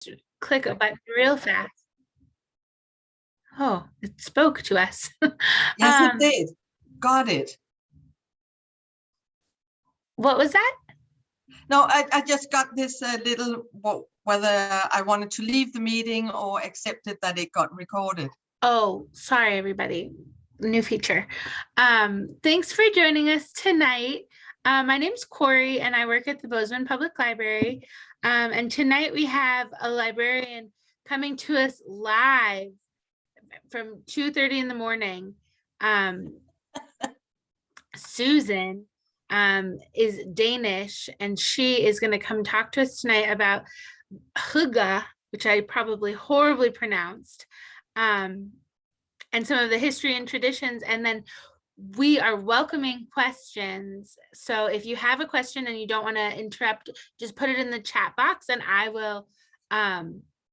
just click a button real fast. Oh, it spoke to us. Yes, it did. Got it. What was that? No, I just got this little, whether I wanted to leave the meeting or accepted that it got recorded. Oh, sorry, everybody. New feature. Thanks for joining us tonight. My name's Corey, and I work at the Bozeman Public Library. And tonight we have a librarian coming to us live from 2:30 in the morning. Susan is Danish, and she is going to come talk to us tonight about Hygge, which I probably horribly pronounced, and some of the history and traditions. And then we are welcoming questions. So if you have a question and you don't want to interrupt, just put it in the chat box and I will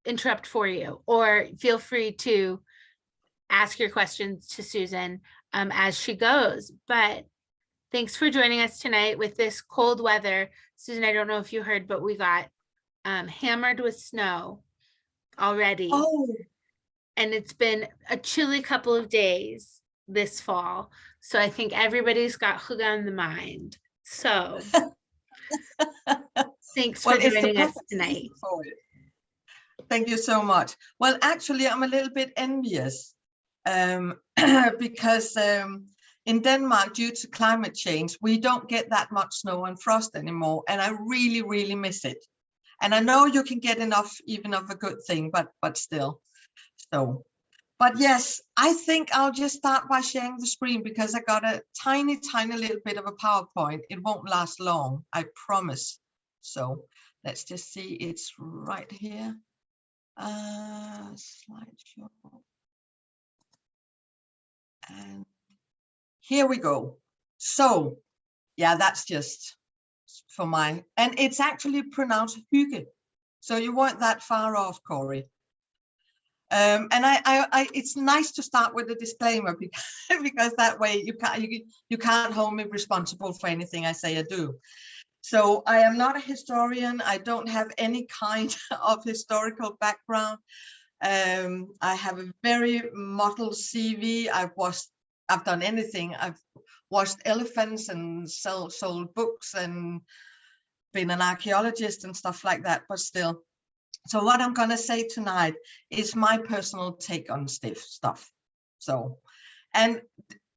interrupt for you, or feel free to ask your questions to Susan as she goes. But thanks for joining us tonight with this cold weather. Susan, I don't know if you heard, but we got hammered with snow already. Oh. And it's been a chilly couple of days this fall. So I think everybody's got Hygge on the mind. So thanks for joining us tonight. Thank you so much. Well, actually, I'm a little bit envious because in Denmark, due to climate change, we don't get that much snow and frost anymore. And I really, really miss it. And I know you can get enough even of a good thing, but still. So, but yes, I think I'll just start by sharing the screen because I got a tiny little bit of a PowerPoint. It won't last long, I promise. So let's just see, it's right here. Slideshow. And here we go. So yeah, that's just for my, and it's actually pronounced Hygge. So you weren't that far off, Corey. And it's nice to start with a disclaimer because that way you can't hold me responsible for anything I say or do. So I am not a historian. I don't have any kind of historical background. I have a very mottled CV. I've done anything. I've watched elephants and sold books and been an archaeologist and stuff like that, but still. So what I'm going to say tonight is my personal take on stuff. So, and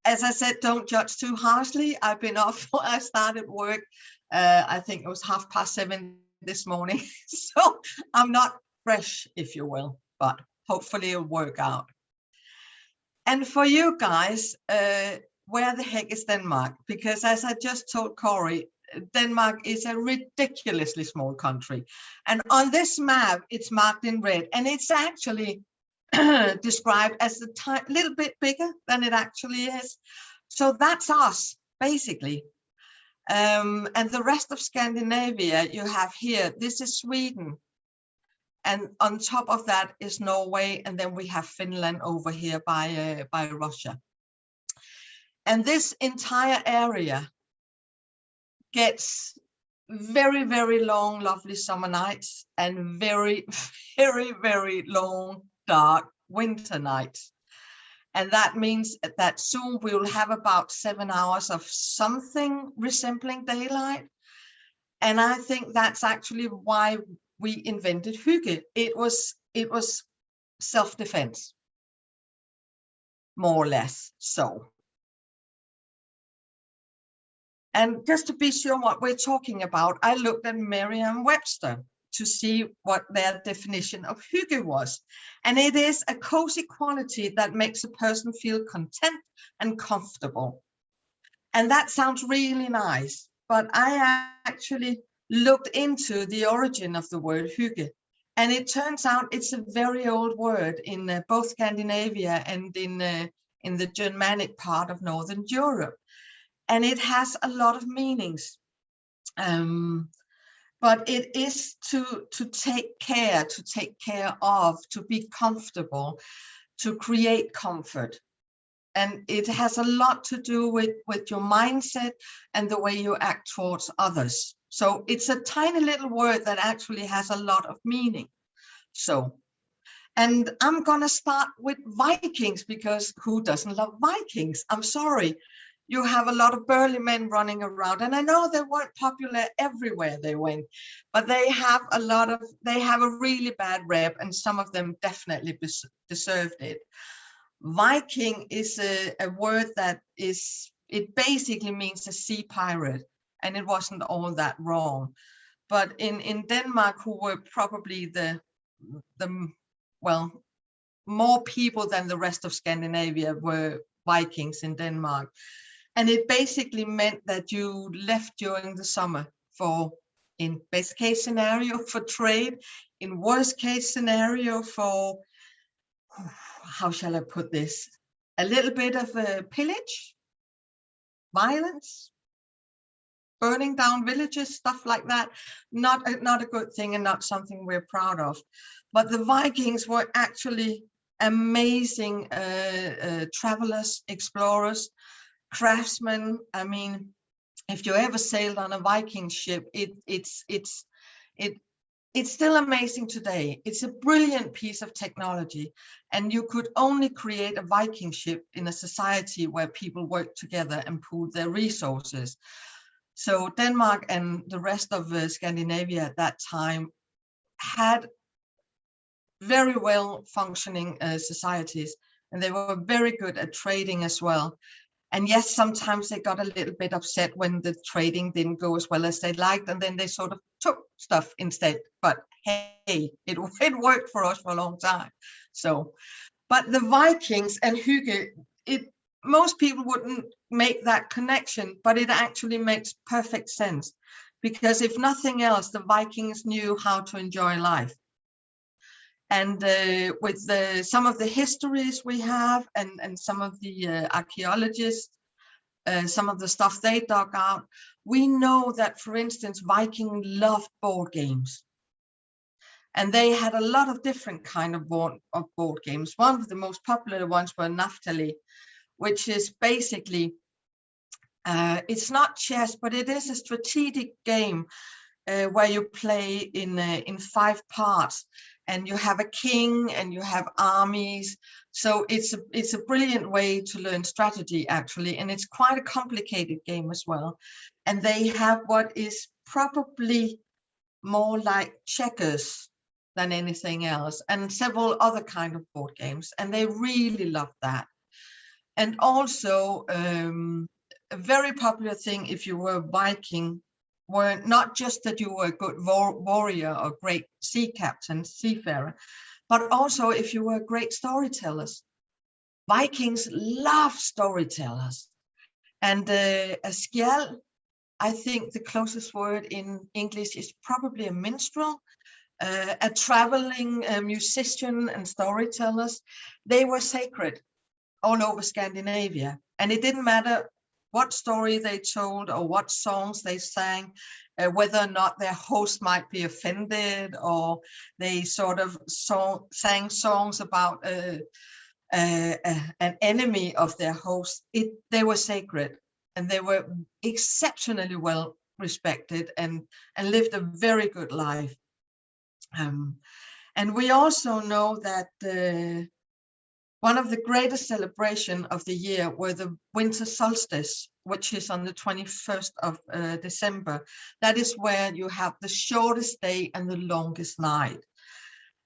as I said, don't judge too harshly. I've been off. I started work, I think it was 7:30 this morning. So I'm not fresh, if you will, but hopefully it'll work out. And for you guys, where the heck is Denmark? Because as I just told Corey, Denmark is a ridiculously small country. And on this map, it's marked in red. And it's actually described as a little bit bigger than it actually is. So that's us, basically. And the rest of Scandinavia you have here, this is Sweden. And on top of that is Norway. And then we have Finland over here by Russia. And this entire area gets very, very long, lovely summer nights and very, very, very long, dark winter nights. And that means that soon we will have about 7 hours of something resembling daylight. And I think that's actually why we invented Hygge. It was self-defense, more or less so. And just to be sure what we're talking about, I looked at Merriam-Webster to see what their definition of Hygge was. And it is a cozy quality that makes a person feel content and comfortable. And that sounds really nice, but I actually looked into the origin of the word Hygge. And it turns out it's a very old word in both Scandinavia and in the Germanic part of Northern Europe. And it has a lot of meanings. But it is to take care of, to be comfortable, to create comfort. And it has a lot to do with your mindset and the way you act towards others. So it's a tiny little word that actually has a lot of meaning. So, and I'm gonna start with Vikings, because who doesn't love Vikings? I'm sorry. You have a lot of burly men running around, and I know they weren't popular everywhere they went, but they have a really bad rep, and some of them definitely deserved it. Viking is a word that it basically means a sea pirate, and it wasn't all that wrong. But in Denmark, who were probably the well, more people than the rest of Scandinavia were Vikings in Denmark. And it basically meant that you left during the summer for, in best case scenario, for trade, in worst case scenario for, how shall I put this? A little bit of a pillage, violence, burning down villages, stuff like that. Not a good thing, and not something we're proud of. But the Vikings were actually amazing travelers, explorers, craftsmen. I mean, if you ever sailed on a Viking ship, it's still amazing today. It's a brilliant piece of technology, and you could only create a Viking ship in a society where people work together and pool their resources. So Denmark and the rest of Scandinavia at that time had very well functioning societies, and they were very good at trading as well. And yes, sometimes they got a little bit upset when the trading didn't go as well as they liked, and then they sort of took stuff instead. But hey, it worked for us for a long time. So, but the Vikings and Hygge, most people wouldn't make that connection, but it actually makes perfect sense, because if nothing else, the Vikings knew how to enjoy life. And with some of the histories we have, and some of the archaeologists, some of the stuff they dug out, we know that, for instance, Vikings loved board games. And they had a lot of different kind of board games. One of the most popular ones were Naftali, which is basically, it's not chess, but it is a strategic game where you play in 5 parts, and you have a king and you have armies. So it's a brilliant way to learn strategy, actually, and it's quite a complicated game as well. And they have what is probably more like checkers than anything else, and several other kind of board games, and they really love that. And also a very popular thing, if you were a Viking, were not just that you were a good warrior or great sea captain, seafarer, but also if you were great storytellers. Vikings love storytellers. And a skjald, I think the closest word in English is probably a minstrel, a traveling musician and storytellers. They were sacred all over Scandinavia. And it didn't matter what story they told or what songs they sang, whether or not their host might be offended, or they sort of sang songs about an enemy of their host. They were sacred, and they were exceptionally well respected, and lived a very good life. And we also know that one of the greatest celebration of the year were the Winter Solstice, which is on the 21st of December. That is where you have the shortest day and the longest night.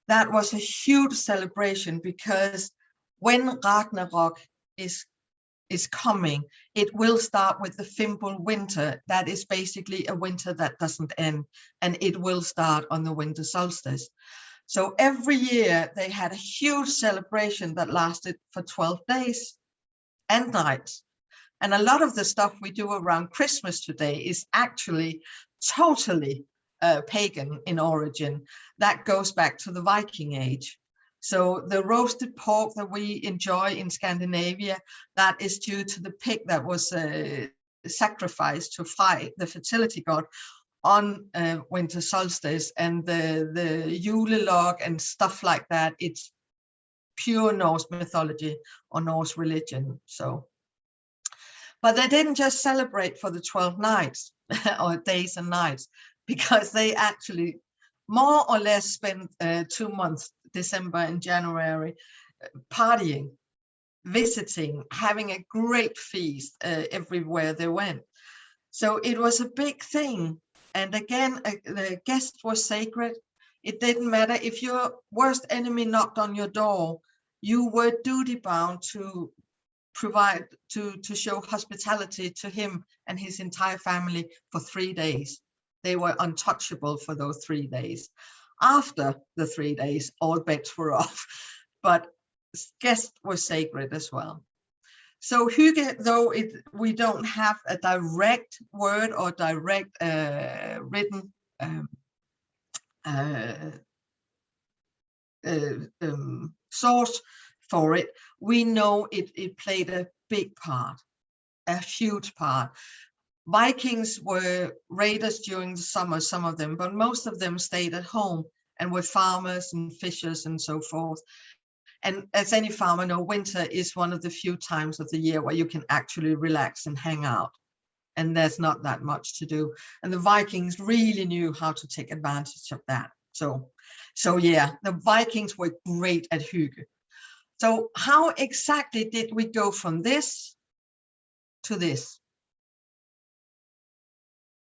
That was a huge celebration, because when Ragnarok is coming, it will start with the Fimbul winter. That is basically a winter that doesn't end, and it will start on the Winter Solstice. So every year they had a huge celebration that lasted for 12 days and nights. And a lot of the stuff we do around Christmas today is actually totally pagan in origin. That goes back to the Viking Age. So the roasted pork that we enjoy in Scandinavia, that is due to the pig that was sacrificed to fight the fertility god on Winter Solstice, and the Yule log and stuff like that. It's pure Norse mythology or Norse religion. So, but they didn't just celebrate for the 12 nights or days and nights, because they actually more or less spent 2 months, December and January, partying, visiting, having a great feast everywhere they went. So it was a big thing. And again, the guest was sacred. It didn't matter if your worst enemy knocked on your door, you were duty bound to provide, to show hospitality to him and his entire family for 3 days. They were untouchable for those 3 days. After the 3 days, all bets were off, but guests were sacred as well. So hygge, though we don't have a direct word or direct written source for it, we know it played a big part, a huge part. Vikings were raiders during the summer, some of them, but most of them stayed at home and were farmers and fishers and so forth. And as any farmer knows, winter is one of the few times of the year where you can actually relax and hang out. And there's not that much to do. And the Vikings really knew how to take advantage of that. So yeah, the Vikings were great at hygge. So how exactly did we go from this to this?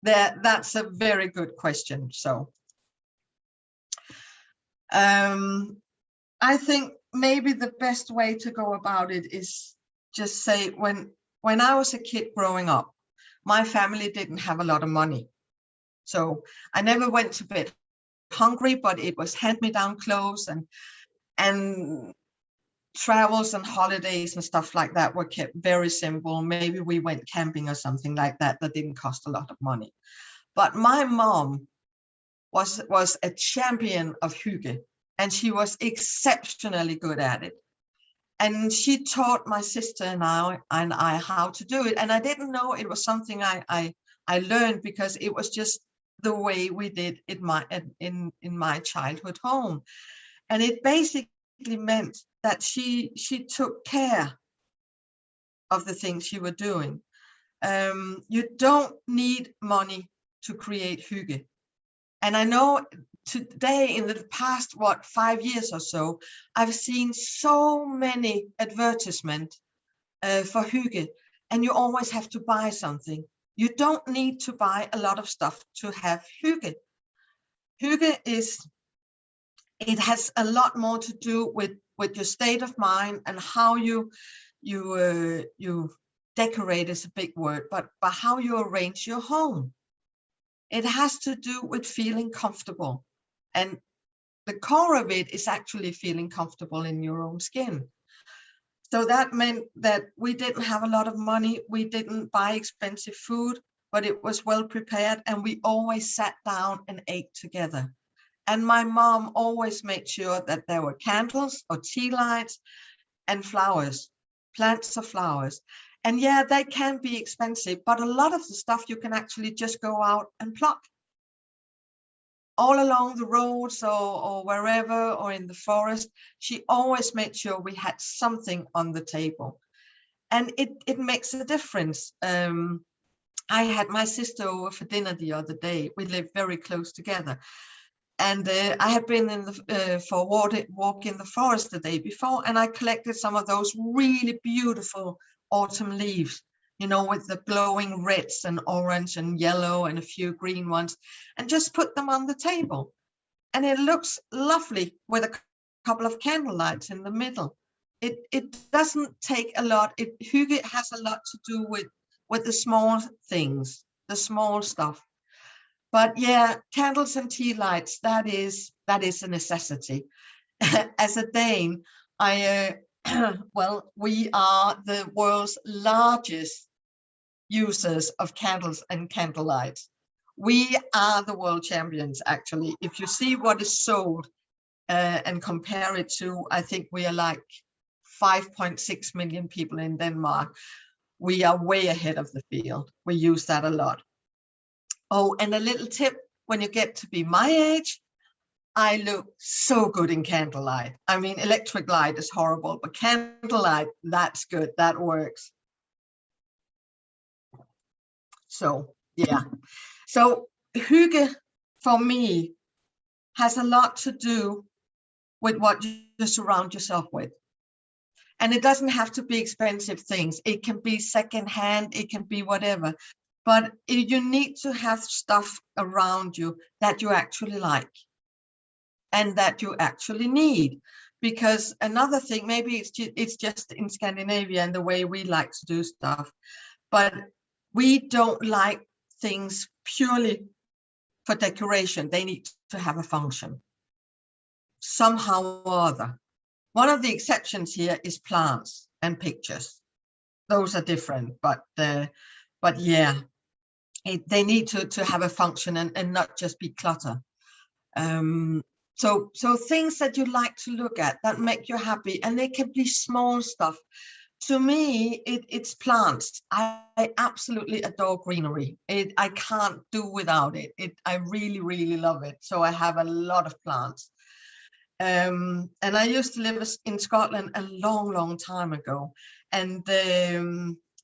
That's a very good question. So I think maybe the best way to go about it is just say when I was a kid growing up, my family didn't have a lot of money. So I never went to bed hungry, but it was hand-me-down clothes and travels and holidays and stuff like that were kept very simple. Maybe we went camping or something like that didn't cost a lot of money. But my mom was a champion of hygge, and she was exceptionally good at it. And she taught my sister and I how to do it. And I didn't know it was something I learned because it was just the way we did it in my childhood home. And it basically meant that she took care of the things she was doing. You don't need money to create hygge. And I know today, in the past, 5 years or so, I've seen so many advertisements for hygge, and you always have to buy something. You don't need to buy a lot of stuff to have hygge. Hygge it has a lot more to do with your state of mind and how you decorate is a big word, but by how you arrange your home. It has to do with feeling comfortable. And the core of it is actually feeling comfortable in your own skin. So that meant that we didn't have a lot of money. We didn't buy expensive food, but it was well prepared. And we always sat down and ate together. And my mom always made sure that there were candles or tea lights and flowers, plants of flowers. And yeah, they can be expensive, but a lot of the stuff you can actually just go out and pluck. All along the roads or wherever, or in the forest, she always made sure we had something on the table. And it makes a difference. I had my sister over for dinner the other day. We live very close together. And I had been for a walk in the forest the day before, and I collected some of those really beautiful autumn leaves, with the glowing reds and orange and yellow and a few green ones, and just put them on the table. And it looks lovely with a couple of candle lights in the middle. It doesn't take a lot. Hygge has a lot to do with the small things, the small stuff. But yeah, candles and tea lights, that is a necessity. As a Dane, well, we are the world's largest users of candles and candlelight. We are the world champions, actually. If you see what is sold and compare it to, I think we are like 5.6 million people in Denmark. We are way ahead of the field. We use that a lot. Oh, and a little tip, when you get to be my age, I look so good in candlelight. I mean, electric light is horrible, but candlelight, that's good. That works. So, yeah. So hygge for me has a lot to do with what you surround yourself with. And it doesn't have to be expensive things. It can be secondhand, it can be whatever. But you need to have stuff around you that you actually like and that you actually need. Because another thing, maybe it's just in Scandinavia and the way we like to do stuff, but we don't like things purely for decoration. They need to have a function somehow or other. One of the exceptions here is plants and pictures. Those are different, but yeah, they need to have a function and not just be clutter. So things that you like to look at that make you happy, and they can be small stuff. To me, it's plants. I absolutely adore greenery. I can't do without it. I really, really love it. So I have a lot of plants. And I used to live in Scotland a long, long time ago. And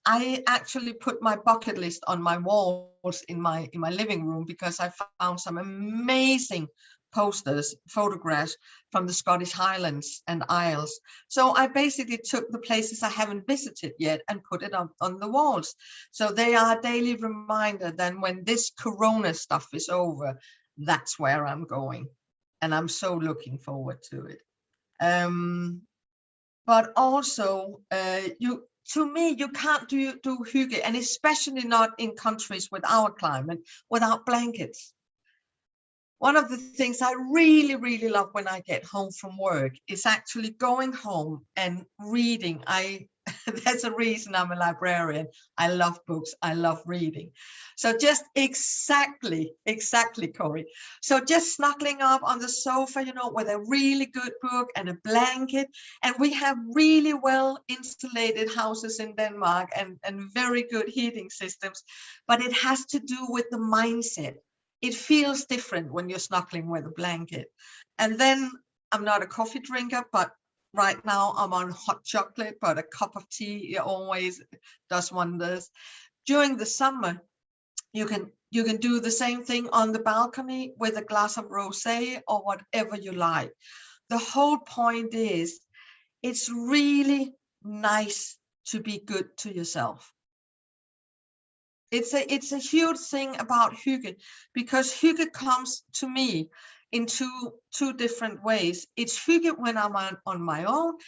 I actually put my bucket list on my walls in my living room because I found some amazing posters, photographs from the Scottish Highlands and Isles. So I basically took the places I haven't visited yet and put it on the walls. So they are a daily reminder that when this Corona stuff is over, that's where I'm going. And I'm so looking forward to it. But also, to me, you can't do hygge, and especially not in countries with our climate, without blankets. One of the things I really, really love when I get home from work is actually going home and reading. There's a reason I'm a librarian. I love books. I love reading. So just exactly, Corey. So just snuggling up on the sofa, with a really good book and a blanket. And we have really well insulated houses in Denmark and very good heating systems. But it has to do with the mindset. It feels different when you're snuggling with a blanket. And then I'm not a coffee drinker, but right now I'm on hot chocolate, but a cup of tea always does wonders. During the summer, you can do the same thing on the balcony with a glass of rosé or whatever you like. The whole point is it's really nice to be good to yourself. It's a huge thing about hygge, because hygge comes to me in two different ways. It's hygge when I'm on my own,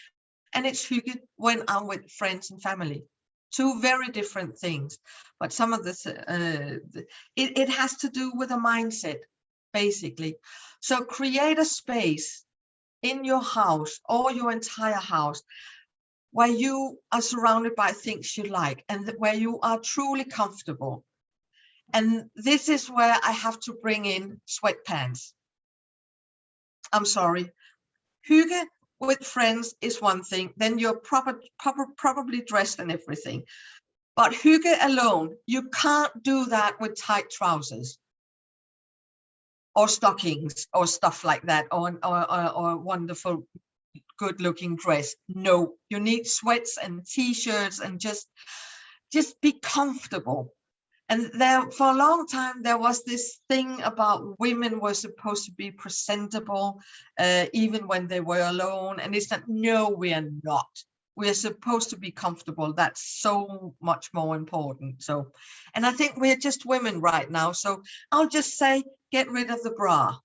and it's hygge when I'm with friends and family. Two very different things, but some of this it has to do with a mindset, basically. So create a space in your house or your entire house where you are surrounded by things you like and where you are truly comfortable. And this is where I have to bring in sweatpants. I'm sorry. Hygge with friends is one thing, then you're probably dressed and everything. But hygge alone, you can't do that with tight trousers or stockings or stuff like that, or a wonderful good looking dress. No, you need sweats and t-shirts and just be comfortable. And there, for a long time, there was this thing about women were supposed to be presentable, even when they were alone. And it's that, no, we are not. We are supposed to be comfortable. That's so much more important. So, and I think we're just women right now. So I'll just say, get rid of the bra.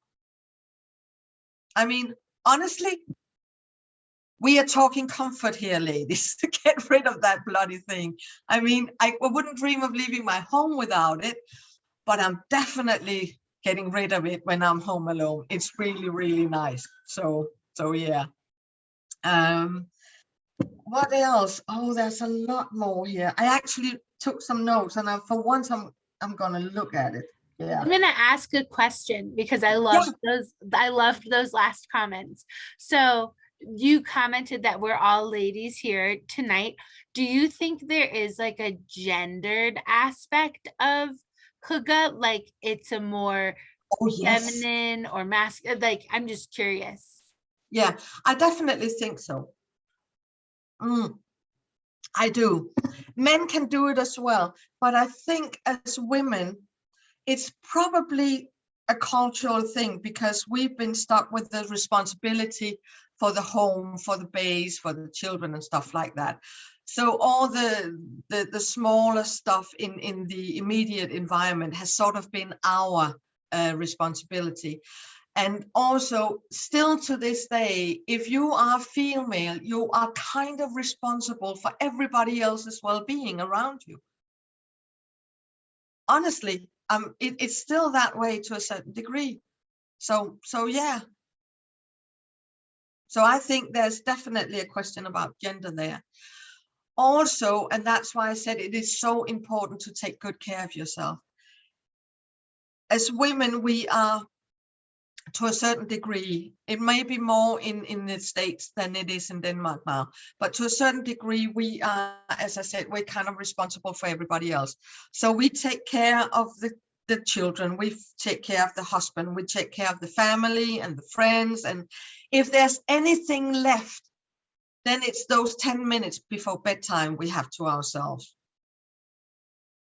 I mean, honestly, we are talking comfort here, ladies, to get rid of that bloody thing. I mean, I wouldn't dream of leaving my home without it, but I'm definitely getting rid of it when I'm home alone. It's really, really nice. So yeah. What else? Oh, there's a lot more here. I actually took some notes, and for once I'm gonna look at it. Yeah. I'm gonna ask a question because I loved those last comments. So you commented that we're all ladies here tonight. Do you think there is like a gendered aspect of hygge? Like it's a more feminine or masculine? Like, I'm just curious. Yeah, I definitely think so. I do. Men can do it as well, but I think as women, it's probably a cultural thing, because we've been stuck with the responsibility for the home, for the base, for the children and stuff like that. So all the smaller stuff in the immediate environment has sort of been our responsibility. And also, still to this day, if you are female, you are kind of responsible for everybody else's well-being around you. Honestly, it's still that way to a certain degree. So yeah. So I think there's definitely a question about gender there. Also, and that's why I said it is so important to take good care of yourself. As women, we are, to a certain degree, it may be more in the States than it is in Denmark now, but to a certain degree, we are, as I said, we're kind of responsible for everybody else. So we take care of the children, we take care of the husband, we take care of the family and the friends. And if there's anything left, then it's those 10 minutes before bedtime we have to ourselves.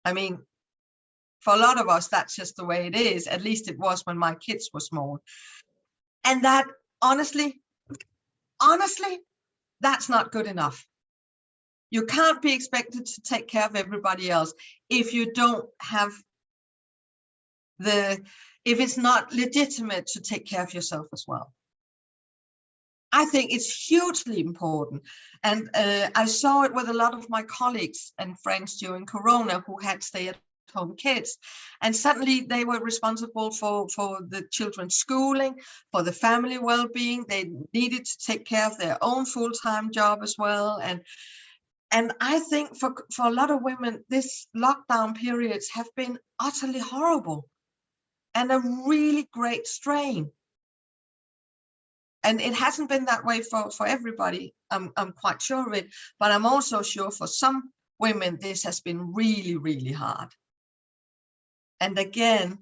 I mean, for a lot of us, that's just the way it is. At least it was when my kids were small. And that, honestly, that's not good enough. You can't be expected to take care of everybody else if you don't have if it's not legitimate to take care of yourself as well. I think it's hugely important. And I saw it with a lot of my colleagues and friends during Corona who had stay-at-home kids. And suddenly they were responsible for the children's schooling, for the family well-being. They needed to take care of their own full-time job as well. And I think for a lot of women, this lockdown periods have been utterly horrible and a really great strain. And it hasn't been that way for everybody. I'm quite sure of it, but I'm also sure for some women, this has been really, really hard. And again,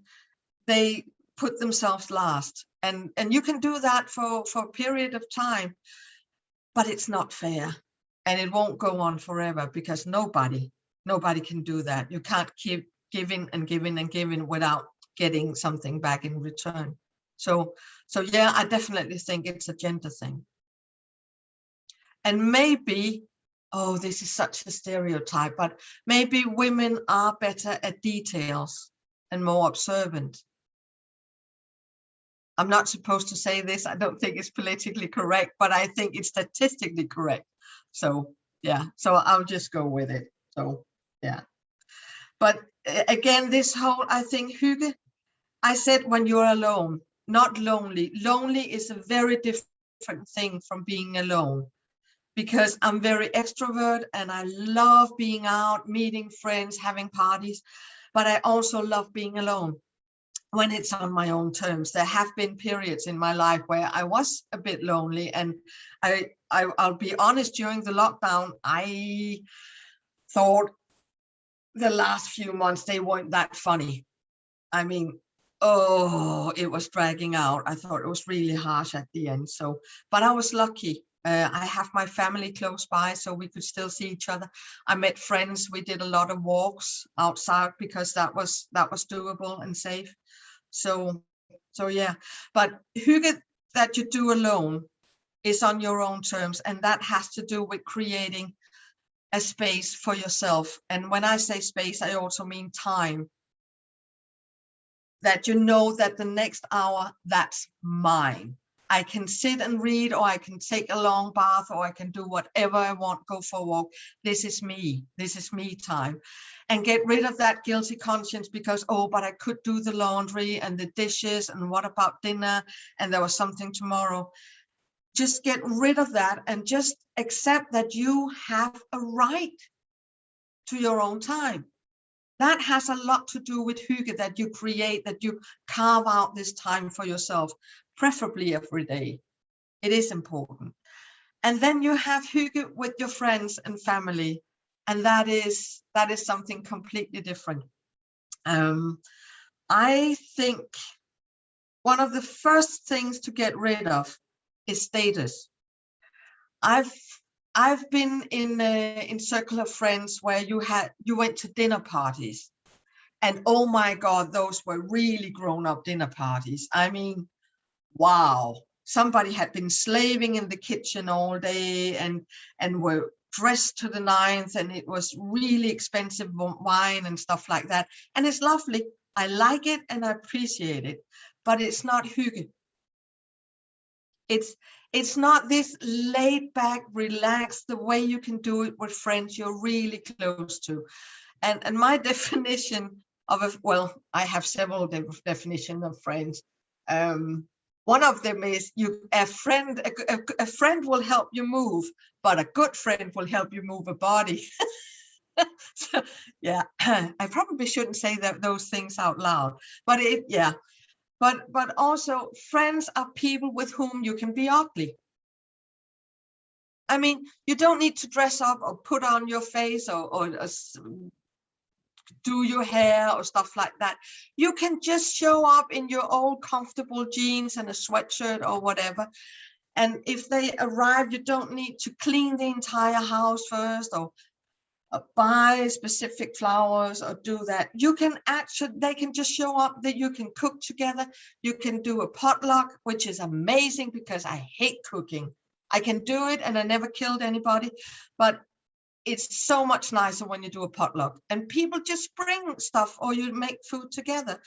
they put themselves last. And you can do that for a period of time, but it's not fair. And it won't go on forever, because nobody can do that. You can't keep giving and giving and giving without getting something back in return. So yeah, I definitely think it's a gender thing. And maybe, oh, this is such a stereotype, but maybe women are better at details and more observant. I'm not supposed to say this. I don't think it's politically correct, but I think it's statistically correct. So yeah, so I'll just go with it. So yeah. But again, this whole, I think, Hygge, I said when you're alone, not lonely. Lonely is a very different thing from being alone, because I'm very extrovert and I love being out, meeting friends, having parties, but I also love being alone when it's on my own terms. There have been periods in my life where I was a bit lonely, and I'll be honest, during the lockdown, I thought the last few months, they weren't that funny. I mean, oh, it was dragging out. I thought it was really harsh at the end. So, but I was lucky. I have my family close by, so we could still see each other. I met friends. We did a lot of walks outside because that was doable and safe. So yeah. But Hygge, that you do alone is on your own terms, and that has to do with creating a space for yourself. And when I say space, I also mean time. That you know that the next hour, that's mine. I can sit and read, or I can take a long bath, or I can do whatever I want, go for a walk. This is me. This is me time. And get rid of that guilty conscience because, oh, but I could do the laundry and the dishes, and what about dinner? And there was something tomorrow. Just get rid of that and just accept that you have a right to your own time. That has a lot to do with Hygge, that you create, that you carve out this time for yourself, preferably every day. It is important. And then you have Hygge with your friends and family, and that is something completely different. I think one of the first things to get rid of is status. I've been in circle of friends where you went to dinner parties, And oh my God, those were really grown-up dinner parties. I mean, wow. Somebody had been slaving in the kitchen all day and were dressed to the nines, and it was really expensive wine and stuff like that. And it's lovely. I like it and I appreciate it, but it's not hygge. It's not this laid back, relaxed, the way you can do it with friends you're really close to. And my definition of well, I have several definitions of friends. One of them is a friend will help you move, but a good friend will help you move a body. So, yeah, I probably shouldn't say those things out loud, but but also friends are people with whom you can be ugly. I mean, you don't need to dress up or put on your face or do your hair or stuff like that. You can just show up in your old comfortable jeans and a sweatshirt or whatever. And if they arrive, you don't need to clean the entire house first or buy specific flowers or do that. You can they can just show up, that you can cook together. You can do a potluck, which is amazing because I hate cooking. I can do it and I never killed anybody, but it's so much nicer when you do a potluck and people just bring stuff or you make food together.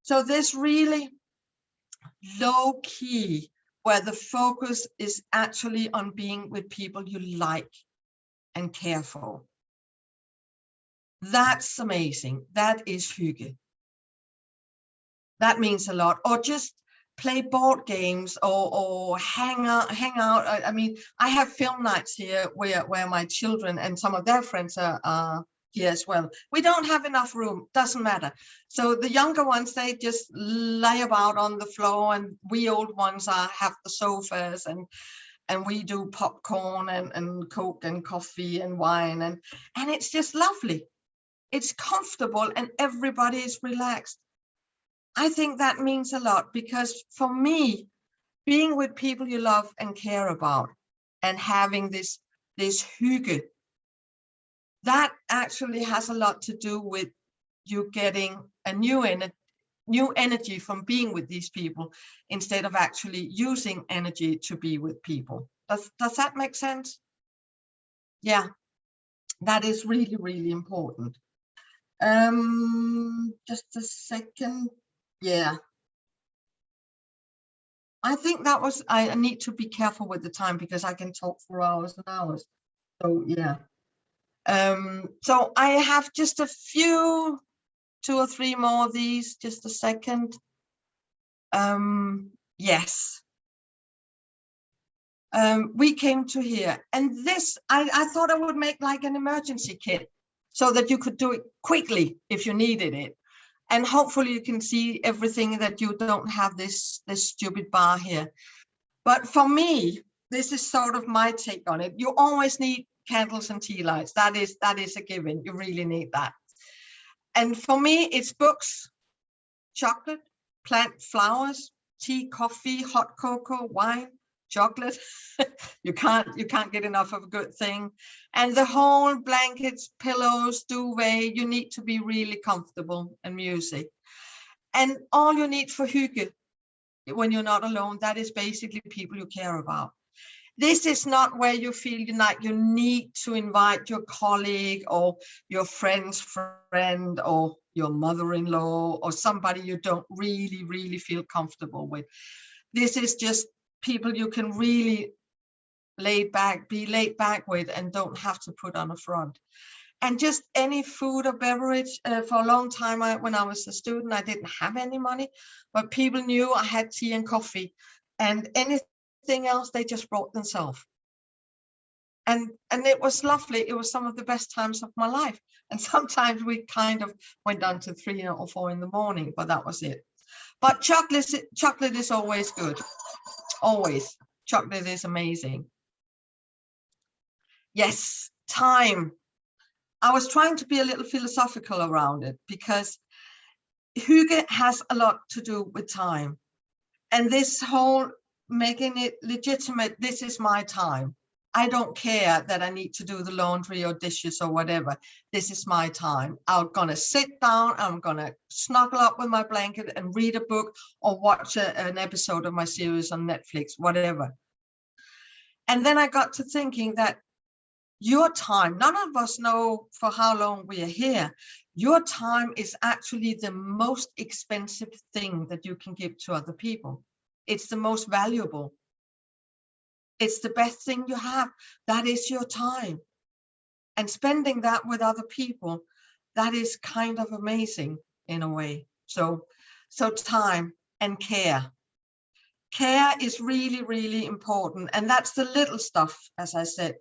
So this really low key, where the focus is actually on being with people you like and care for. That's amazing. That is hygge. That means a lot. Or just play board games or hang out. I mean, I have film nights here where my children and some of their friends are here as well. We don't have enough room, doesn't matter. So the younger ones, they just lie about on the floor, and we old ones have the sofas, and we do popcorn and Coke and coffee and wine, and it's just lovely. It's comfortable and everybody is relaxed. I think that means a lot, because for me, being with people you love and care about and having this hygge, that actually has a lot to do with you getting a new energy from being with these people, instead of actually using energy to be with people. Does that make sense? Yeah, that is really, really important. Just a second. Yeah, I think that was, I need to be careful with the time because I can talk for hours and hours. So yeah. So I have just a few, 2 or 3 more of these. Just a second. Yes. We came to here, and this, I thought I would make like an emergency kit so that you could do it quickly if you needed it. And hopefully you can see everything, that you don't have this stupid bar here. But for me, this is sort of my take on it. You always need candles and tea lights. That is a given. You really need that. And for me, it's books, chocolate, plant flowers, tea, coffee, hot cocoa, wine, chocolate. You can't get enough of a good thing. And the whole blankets, pillows, duvet, you need to be really comfortable, and music. And all you need for hygge, when you're not alone, that is basically people you care about. This is not where you feel like you need to invite your colleague or your friend's friend or your mother-in-law or somebody you don't really, really feel comfortable with. This is just people you can really be laid back with and don't have to put on a front. And just any food or beverage. For a long time, when I was a student, I didn't have any money, but people knew I had tea and coffee, and anything else they just brought themselves. And it was lovely. It was some of the best times of my life. And sometimes we kind of went down to 3 or 4 in the morning, but that was it. But chocolate is always good. Always. Chocolate is amazing. Yes, time. I was trying to be a little philosophical around it, because hygge has a lot to do with time. And this whole making it legitimate, this is my time. I don't care that I need to do the laundry or dishes or whatever. This is my time. I'm going to sit down. I'm going to snuggle up with my blanket and read a book or watch an episode of my series on Netflix, whatever. And then I got to thinking that your time, none of us know for how long we are here. Your time is actually the most expensive thing that you can give to other people. It's the most valuable. It's the best thing you have. That is your time. And spending that with other people, that is kind of amazing in a way. So time and care. Care is really, really important. And that's the little stuff, as I said.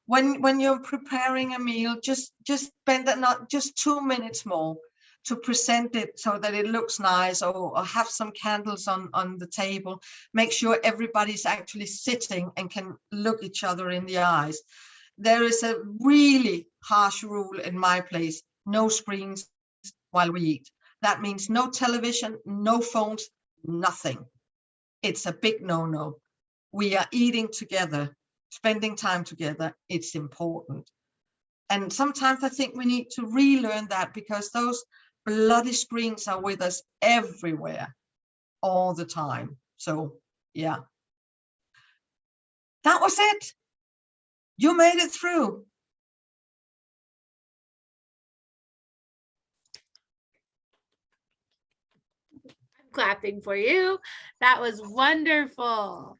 When you're preparing a meal, just spend not just 2 minutes more to present it so that it looks nice, or have some candles on the table. Make sure everybody's actually sitting and can look each other in the eyes. There is a really harsh rule in my place: no screens while we eat. That means no television, no phones, nothing. It's a big no-no. We are eating together, spending time together. It's important. And sometimes I think we need to relearn that, because those bloody screens are with us everywhere, all the time. So, yeah. That was it. You made it through. I'm clapping for you. That was wonderful.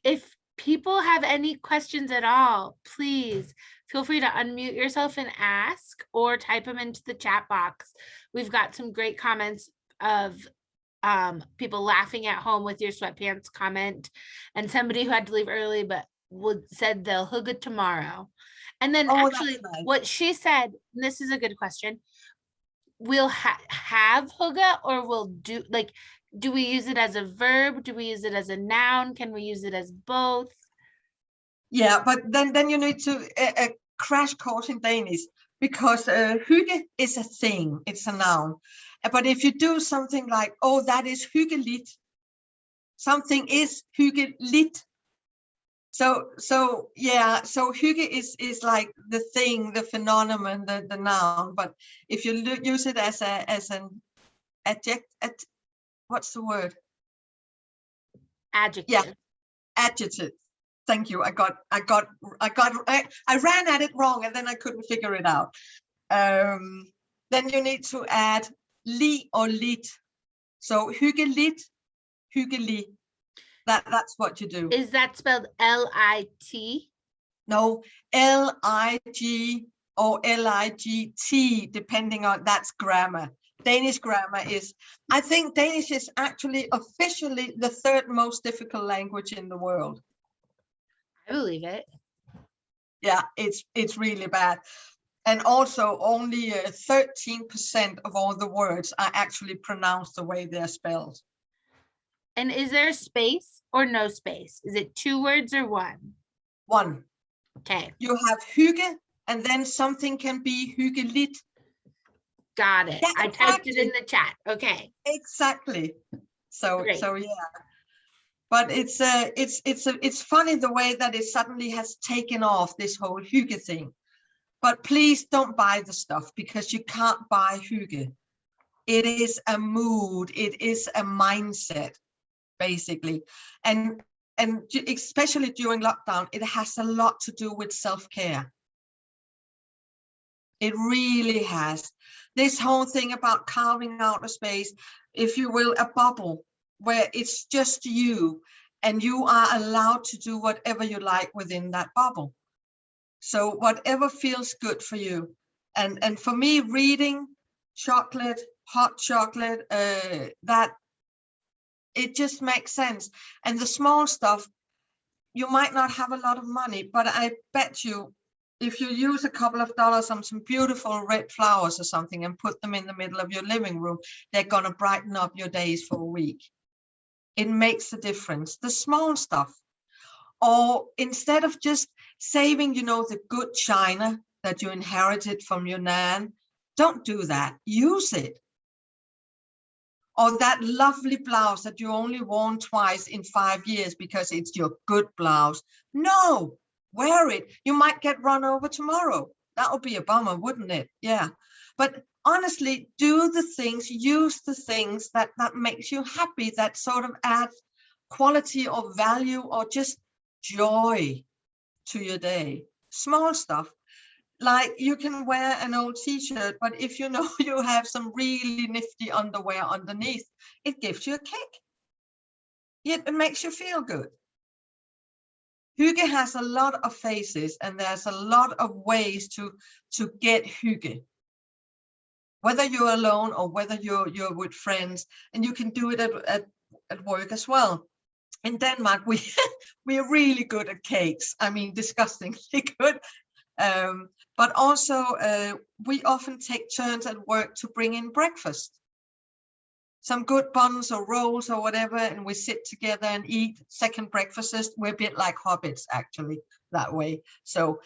If people have any questions at all, please feel free to unmute yourself and ask, or type them into the chat box. We've got some great comments of people laughing at home with your sweatpants comment, and somebody who had to leave early but said they'll hygge tomorrow. And then actually nice. What she said, and this is a good question, we'll have hygge, or we'll do, like, do we use it as a verb? Do we use it as a noun? Can we use it as both? Yeah, but then you need to crash course in Danish, because hygge is a thing, it's a noun. But if you do something like, oh, that is hyggeligt, something is hyggeligt. So yeah, so hygge is like the thing, the phenomenon, the noun. But if you use it as an adjective, what's the word? Adjective. Yeah, adjective. Thank you. I ran at it wrong, and then I couldn't figure it out. Then you need to add li or lit. So hyggeligt, hyggelig. That's what you do. Is that spelled L-I-T? No, L-I-G or L-I-G-T, depending on, that's grammar. Danish grammar is, I think Danish is actually officially the third most difficult language in the world. I believe it. Yeah, it's really bad. And also only 13% of all the words are actually pronounced the way they're spelled. And is there a space or no space? Is it 2 words or 1? 1. Okay. You have hygge, and then something can be hyggeligt. Got it. Yeah, I typed it in the chat. Okay. Exactly. So Great. so yeah. But it's funny the way that it suddenly has taken off, this whole hygge thing. But please don't buy the stuff, because you can't buy hygge. It is a mood. It is a mindset, basically. And especially during lockdown, it has a lot to do with self-care. It really has. This whole thing about carving out a space, if you will, a bubble where it's just you, and you are allowed to do whatever you like within that bubble. So whatever feels good for you. And for me, reading, chocolate, hot chocolate, that it just makes sense. And the small stuff, you might not have a lot of money, but I bet you, if you use a couple of dollars on some beautiful red flowers or something and put them in the middle of your living room, they're going to brighten up your days for a week. It makes a difference. The small stuff. Or instead of just saving, the good china that you inherited from your nan, don't do that. Use it. or that lovely blouse that you only worn twice in 5 years because it's your good blouse. No, wear it. You might get run over tomorrow. That would be a bummer, wouldn't it? Yeah. But honestly, do the things, use the things that makes you happy, that sort of adds quality or value or just joy to your day. Small stuff. Like you can wear an old t-shirt, but if you know you have some really nifty underwear underneath, it gives you a kick. It makes you feel good. Hygge has a lot of faces, and there's a lot of ways to get hygge. Whether you're alone or whether you're with friends, and you can do it at work as well. In Denmark, we're really good at cakes. I mean, disgustingly good. But also, we often take turns at work to bring in breakfast. Some good buns or rolls or whatever, and we sit together and eat second breakfast. We're a bit like hobbits, actually, that way. So,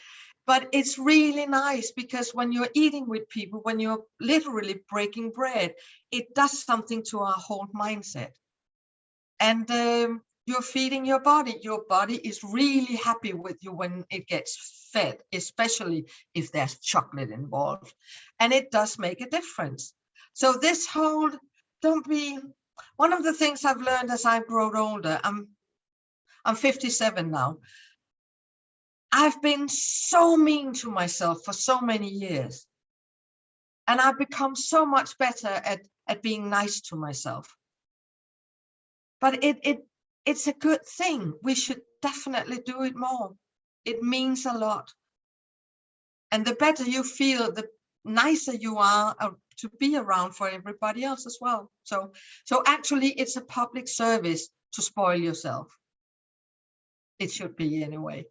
but it's really nice because when you're eating with people, when you're literally breaking bread, it does something to our whole mindset. And you're feeding your body. Your body is really happy with you when it gets fed, especially if there's chocolate involved. And it does make a difference. So this whole, don't be, one of the things I've learned as I've grown older, I'm 57 now. I've been so mean to myself for so many years. And I've become so much better at being nice to myself. But it's a good thing. We should definitely do it more. It means a lot. And the better you feel, the nicer you are to be around for everybody else as well. So actually, it's a public service to spoil yourself. It should be anyway.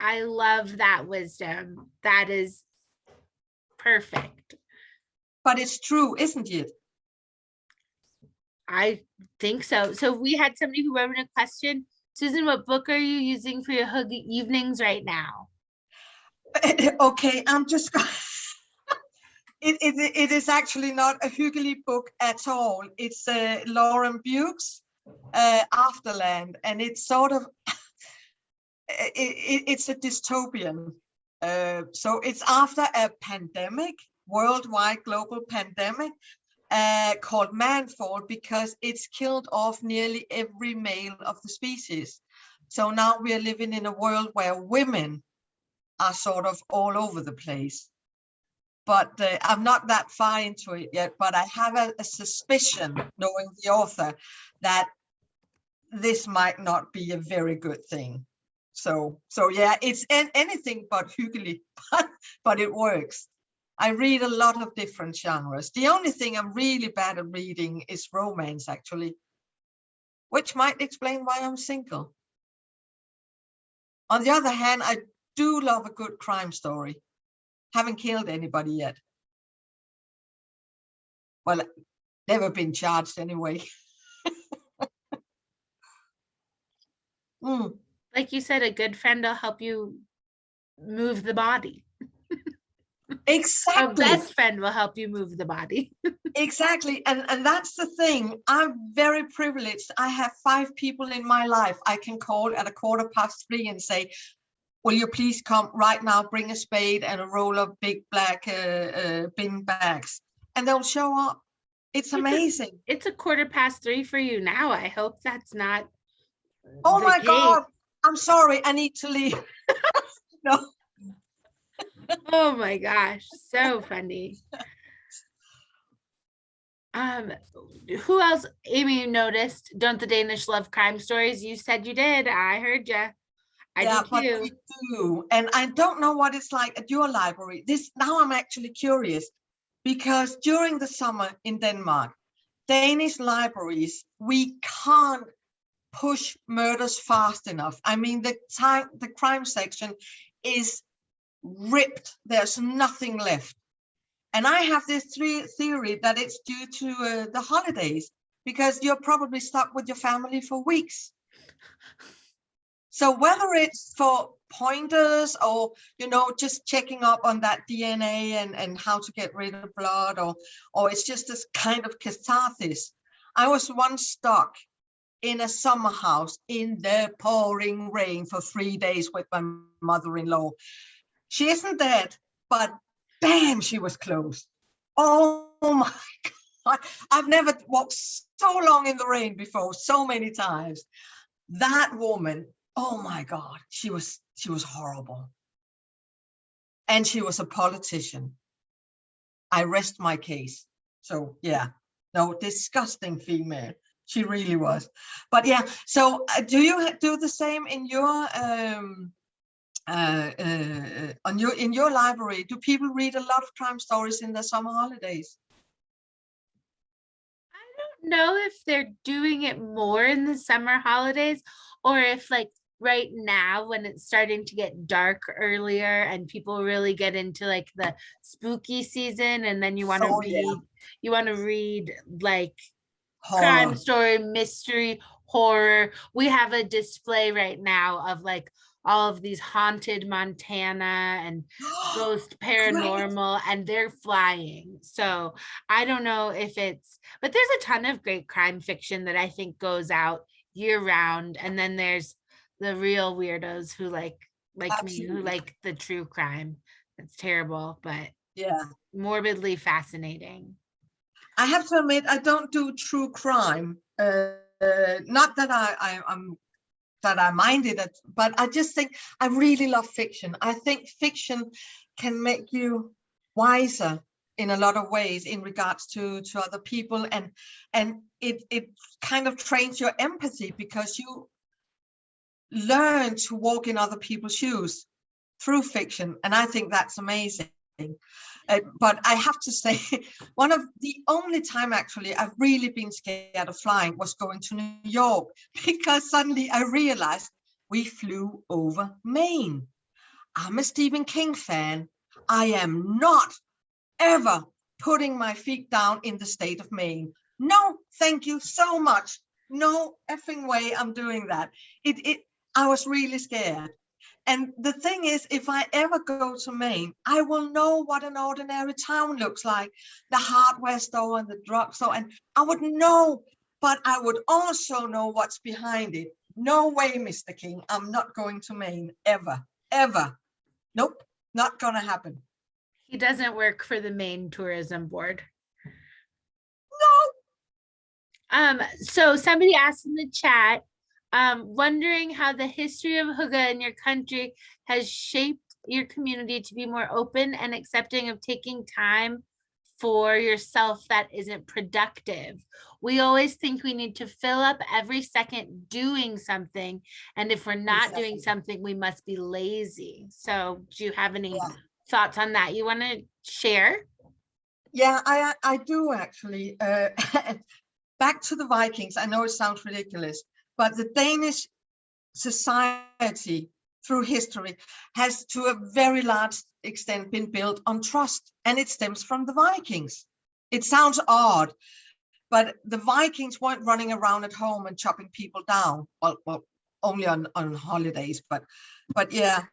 I love that wisdom. That is perfect. But it's true, isn't it? I think so. So we had somebody who wrote in a question. Susan, what book are you using for your Hygge evenings right now? Okay, I'm just going. It is actually not a hyggeligt book at all. It's Lauren Buke's Afterland, and it's sort of it's a dystopian. So it's after a pandemic, worldwide global pandemic, called manfall, because it's killed off nearly every male of the species. So now we are living in a world where women are sort of all over the place. But I'm not that far into it yet, but I have a suspicion, knowing the author, that this might not be a very good thing. So yeah, it's anything but hyggeligt, but it works. I read a lot of different genres. The only thing I'm really bad at reading is romance, actually, which might explain why I'm single. On the other hand, I do love a good crime story. Haven't killed anybody yet. Well, never been charged anyway. Like you said, a good friend will help you move the body. Exactly. A best friend will help you move the body. Exactly. And that's the thing. I'm very privileged. I have 5 people in my life I can call at 3:15 and say, will you please come right now, bring a spade and a roll of big black bin bags, and they'll show up. It's amazing. It's 3:15 for you now. I hope that's not. Oh my God, I'm sorry, I need to leave. No. Oh my gosh, so funny. Who else? Amy, you noticed, don't the Danish love crime stories? You said you did. I heard you. I do too. But we do. And I don't know what it's like at your library. Now I'm actually curious, because during the summer in Denmark, Danish libraries, we can't push murders fast enough. I mean, the crime section is ripped. There's nothing left. And I have this theory that it's due to the holidays, because you're probably stuck with your family for weeks. So whether it's for pointers or, you know, just checking up on that DNA and how to get rid of blood, or it's just this kind of catharsis. I was once stuck in a summer house in the pouring rain for 3 days with my mother-in-law. She isn't dead, but damn, she was close. Oh my God. I've never walked so long in the rain before, so many times. That woman, oh my God, she was horrible. And she was a politician. I rest my case. So yeah, no, disgusting female. She really was. But yeah, so do you do the same in your in your library? Do people read a lot of crime stories in the summer holidays? I don't know if they're doing it more in the summer holidays, or if like right now when it's starting to get dark earlier and people really get into like the spooky season, and then you want to So read yeah, like crime horror. story, mystery, horror. We have a display right now of like all of these haunted Montana and ghost Great. paranormal, and they're flying. So I don't know if it's, but there's a ton of great crime fiction that I think goes out year round. And then there's the real weirdos who like me, who Absolutely. like the true crime. It's terrible, but Yeah. morbidly fascinating. I have to admit, I don't do true crime. Not that I'm that I minded it, but I just think I really love fiction. I think fiction can make you wiser in a lot of ways in regards to other people, and it kind of trains your empathy because you learn to walk in other people's shoes through fiction, and I think that's amazing. But I have to say, one of the only time actually I've really been scared of flying was going to New York, because suddenly I realized we flew over Maine. I'm a Stephen King fan. I am not ever putting my feet down in the state of Maine. No, thank you so much. No effing way I'm doing that. I was really scared. And the thing is, if I ever go to Maine, I will know what an ordinary town looks like, the hardware store and the drugstore, and I would know, but I would also know what's behind it. No way, Mr. King, I'm not going to Maine, ever, ever. Nope, not gonna happen. He doesn't work for the Maine Tourism Board. So somebody asked in the chat, wondering how the history of hygge in your country has shaped your community to be more open and accepting of taking time for yourself that isn't productive. We always think we need to fill up every second doing something, and if we're not doing Exactly. something, we must be lazy. So do you have any Yeah. thoughts on that you want to share? Yeah, I do actually. Back to the Vikings. I know it sounds ridiculous, but the Danish society through history has to a very large extent been built on trust, and it stems from the Vikings. It sounds odd, but the Vikings weren't running around at home and chopping people down. Well, only on holidays, but yeah.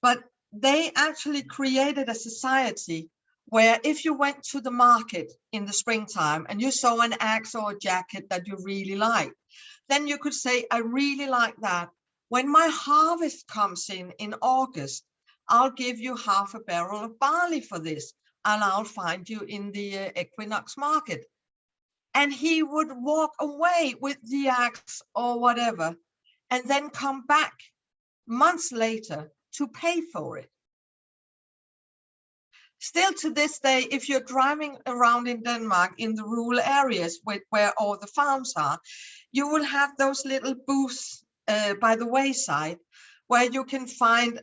But they actually created a society where if you went to the market in the springtime and you saw an axe or a jacket that you really liked, then you could say, I really like that. When my harvest comes in August, I'll give you half a barrel of barley for this, and I'll find you in the equinox market. And he would walk away with the axe or whatever, and then come back months later to pay for it. Still to this day, if you're driving around in Denmark in the rural areas where all the farms are, you will have those little booths by the wayside where you can find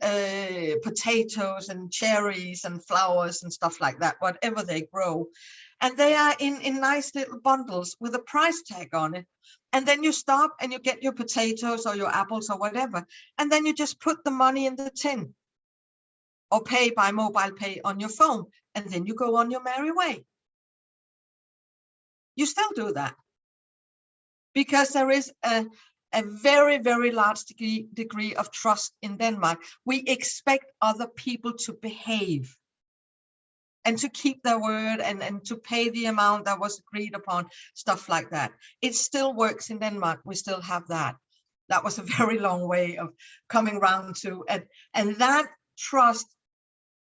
potatoes and cherries and flowers and stuff like that, whatever they grow. And they are in nice little bundles with a price tag on it. And then you stop and you get your potatoes or your apples or whatever, and then you just put the money in the tin or pay by mobile pay on your phone, and then you go on your merry way. You still do that because there is a very, very large degree of trust in Denmark. We expect other people to behave and to keep their word and to pay the amount that was agreed upon, stuff like that. It still works in Denmark. We still have that. That was a very long way of coming round to, and that trust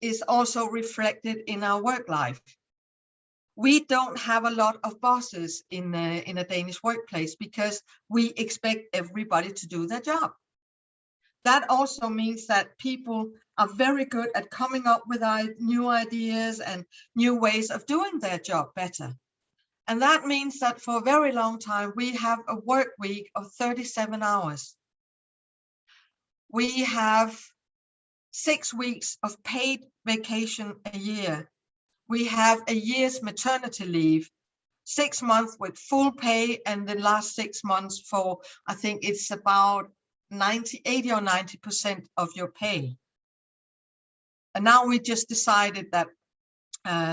is also reflected in our work life. We don't have a lot of bosses in a Danish workplace because we expect everybody to do their job. That also means that people are very good at coming up with new ideas and new ways of doing their job better. And that means that for a very long time, we have a work week of 37 hours. We have 6 weeks of paid vacation a year. We have a year's maternity leave, 6 months with full pay, and the last 6 months for, I think it's about 80 or 90% of your pay. And now we just decided that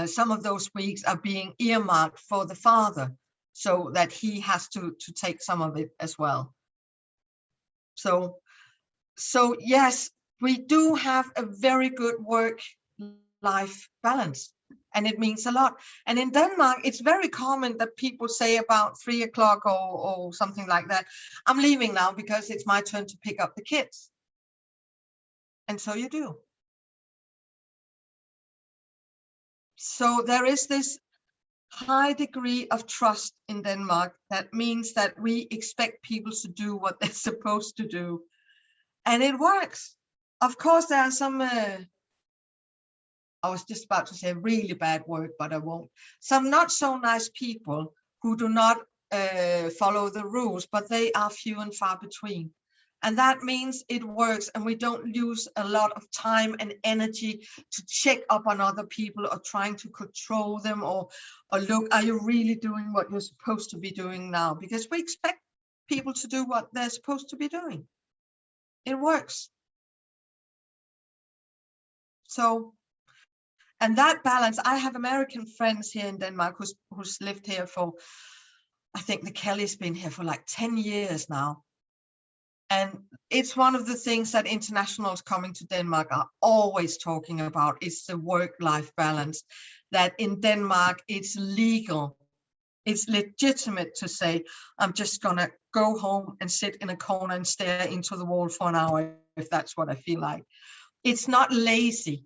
some of those weeks are being earmarked for the father, so that he has to take some of it as well. So yes, we do have a very good work-life balance, and it means a lot. And in Denmark, it's very common that people say about 3 o'clock or something like that, I'm leaving now because it's my turn to pick up the kids. And so you do. So there is this high degree of trust in Denmark. That means that we expect people to do what they're supposed to do. And it works. Of course, there are some, I was just about to say really bad word, but I won't. Some not so nice people who do not follow the rules, but they are few and far between. And that means it works, and we don't lose a lot of time and energy to check up on other people or trying to control them or look, are you really doing what you're supposed to be doing now? Because we expect people to do what they're supposed to be doing. It works. So, and that balance, I have American friends here in Denmark who's lived here for, I think the Kelly's been here for like 10 years now. And it's one of the things that internationals coming to Denmark are always talking about, is the work-life balance. That in Denmark, it's legal. It's legitimate to say, I'm just gonna go home and sit in a corner and stare into the wall for an hour if that's what I feel like. It's not lazy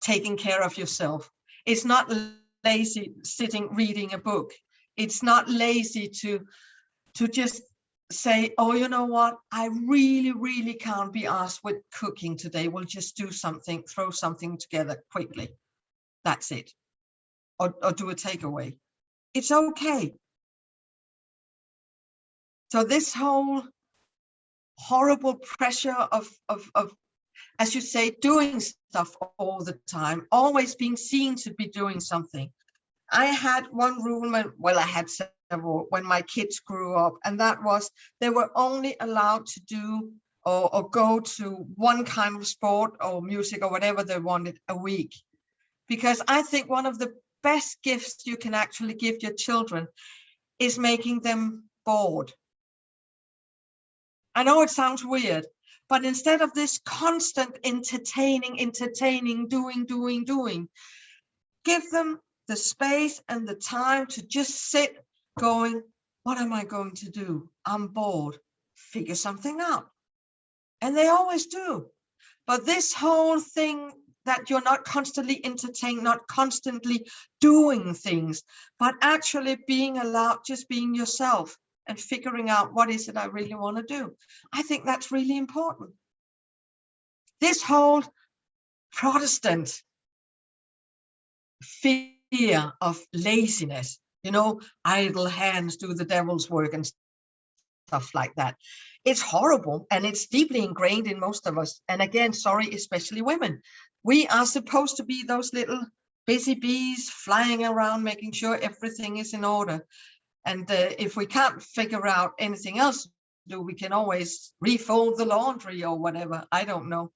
taking care of yourself. It's not lazy sitting reading a book. It's not lazy to just say, oh, you know what, I really can't be asked with cooking today. We'll just do something, throw something together quickly. That's it. Or do a takeaway. It's okay. So this whole horrible pressure of, as you say, doing stuff all the time, always being seen to be doing something. I had one rule, I had several when my kids grew up, and that was they were only allowed to do or go to one kind of sport or music or whatever they wanted a week. Because I think one of the best gifts you can actually give your children is making them bored. I know it sounds weird, but instead of this constant entertaining, doing, give them the space and the time to just sit going, what am I going to do? I'm bored. Figure something out. And they always do. But this whole thing that you're not constantly entertained, not constantly doing things, but actually being allowed, just being yourself and figuring out what is it I really want to do. I think that's really important. This whole Protestant fear of laziness, idle hands do the devil's work and stuff like that. It's horrible, and it's deeply ingrained in most of us. And again, sorry, especially women. We are supposed to be those little busy bees flying around, making sure everything is in order. And if we can't figure out anything else to do, we can always refold the laundry or whatever. I don't know.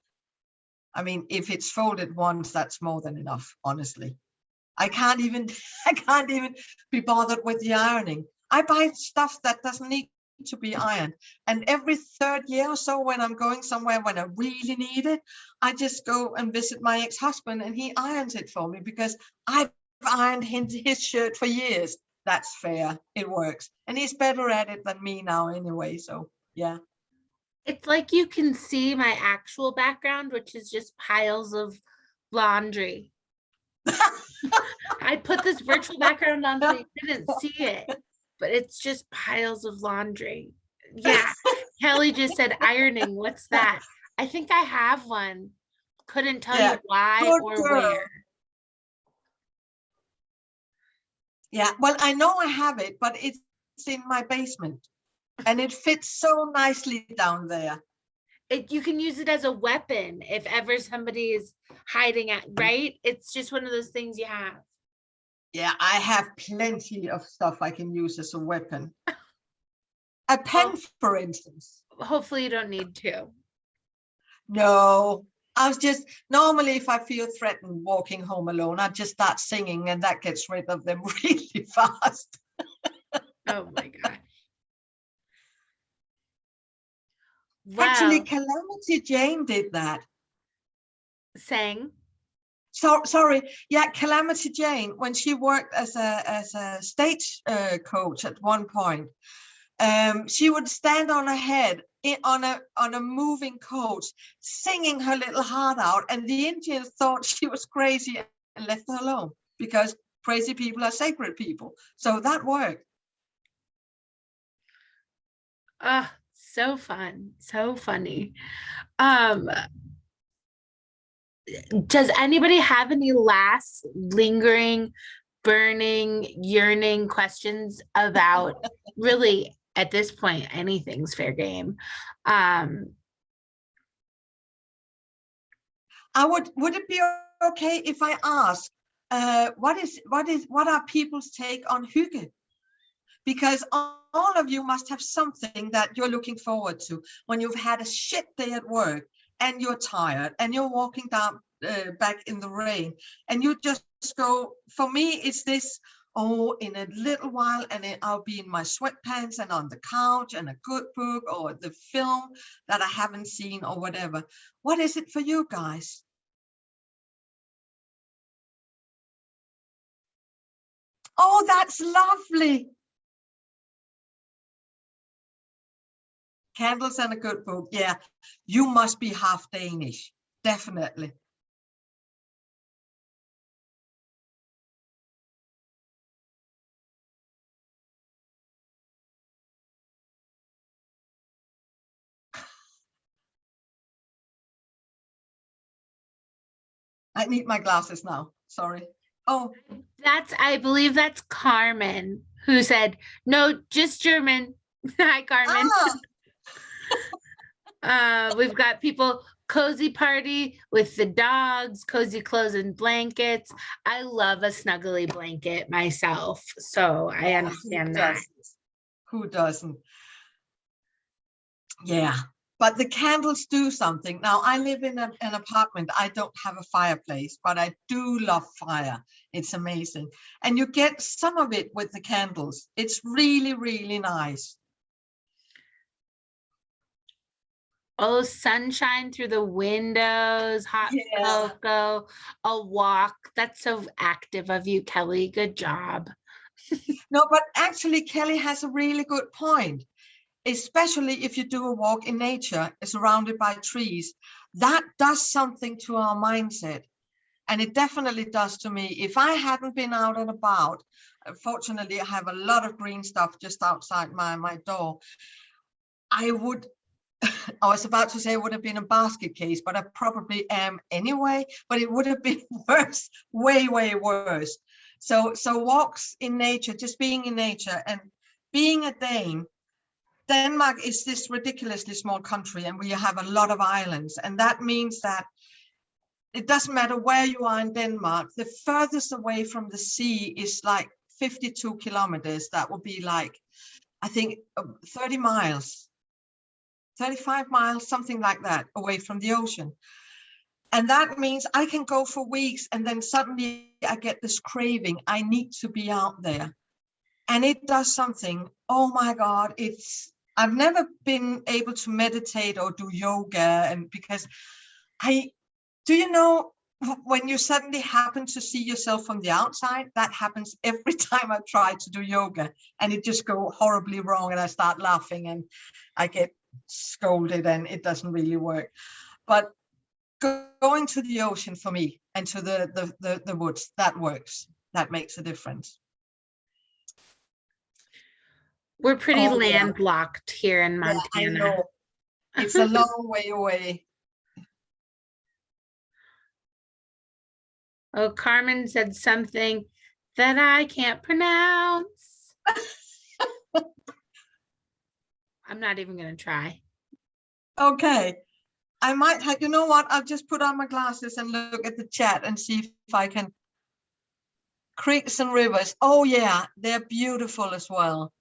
I mean, if it's folded once, that's more than enough, honestly. I can't even be bothered with the ironing. I buy stuff that doesn't need to be ironed. And every third year or so, when I'm going somewhere when I really need it, I just go and visit my ex-husband and he irons it for me because I've ironed his shirt for years. That's fair. It works. And he's better at it than me now anyway. So yeah. It's like you can see my actual background, which is just piles of laundry. I put this virtual background on so you didn't see it, but it's just piles of laundry. Yeah. Kelly just said ironing. What's that? I think I have one. Couldn't tell you why Good or girl. where. Yeah, well, I know I have it, but it's in my basement and it fits so nicely down there. You can use it as a weapon if ever somebody is hiding at, right? It's just one of those things you have. Yeah, I have plenty of stuff I can use as a weapon. A pen, for instance. Hopefully you don't need to. No, I was just, normally if I feel threatened walking home alone, I just start singing and that gets rid of them really fast. Oh my God. Wow. Actually, Calamity Jane did that. Sang? So sorry, yeah, Calamity Jane, when she worked as a stage coach at one point, she would stand on her head on a moving coach, singing her little heart out, and the Indians thought she was crazy and left her alone because crazy people are sacred people. So that worked. Oh, so fun, so funny. Does anybody have any last lingering, burning, yearning questions about really at this point anything's fair game? Would it be okay if I ask what are people's take on hygge? Because all of you must have something that you're looking forward to when you've had a shit day at work and you're tired and you're walking down back in the rain and you just go, for me, it's this, oh, in a little while and I'll be in my sweatpants and on the couch and a good book or the film that I haven't seen or whatever. What is it for you guys? Oh, that's lovely. Candles and a good book. Yeah, you must be half Danish. Definitely. I need my glasses now. Sorry. Oh, I believe that's Carmen who said, no, just German. Hi, Carmen. We've got people cozy party with the dogs, cozy clothes and blankets. I love a snuggly blanket myself, so I understand that. Who doesn't? Yeah, but the candles do something. Now, I live in an apartment. I don't have a fireplace, but I do love fire. It's amazing. And you get some of it with the candles. It's really, really nice. Oh, sunshine through the windows, hot cocoa, a walk. That's so active of you, Kelly. Good job. No, but actually, Kelly has a really good point. Especially if you do a walk in nature, surrounded by trees, that does something to our mindset. And it definitely does to me. If I hadn't been out and about, fortunately, I have a lot of green stuff just outside my door. I was about to say it would have been a basket case, but I probably am anyway, but it would have been worse, way, way worse. So walks in nature, just being in nature and being a Dane. Denmark is this ridiculously small country and we have a lot of islands. And that means that it doesn't matter where you are in Denmark, the furthest away from the sea is like 52 kilometers. That would be like, I think 30 miles, 35 miles, something like that away from the ocean. And that means I can go for weeks and then suddenly I get this craving. I need to be out there. And it does something. Oh my God, I've never been able to meditate or do yoga, and because do you know, when you suddenly happen to see yourself from the outside, that happens every time I try to do yoga, and it just go horribly wrong, and I start laughing and I get scolded, and it doesn't really work. But going to the ocean for me, and to the woods, that works. That makes a difference. We're pretty Oh, yeah. landlocked here in Yeah, I Montana. know. It's a long way away. Oh, Carmen said something that I can't pronounce. I'm not even going to try. Okay. I might have, you know what? I'll just put on my glasses and look at the chat and see if I can. Creeks and rivers. Oh, yeah, they're beautiful as well.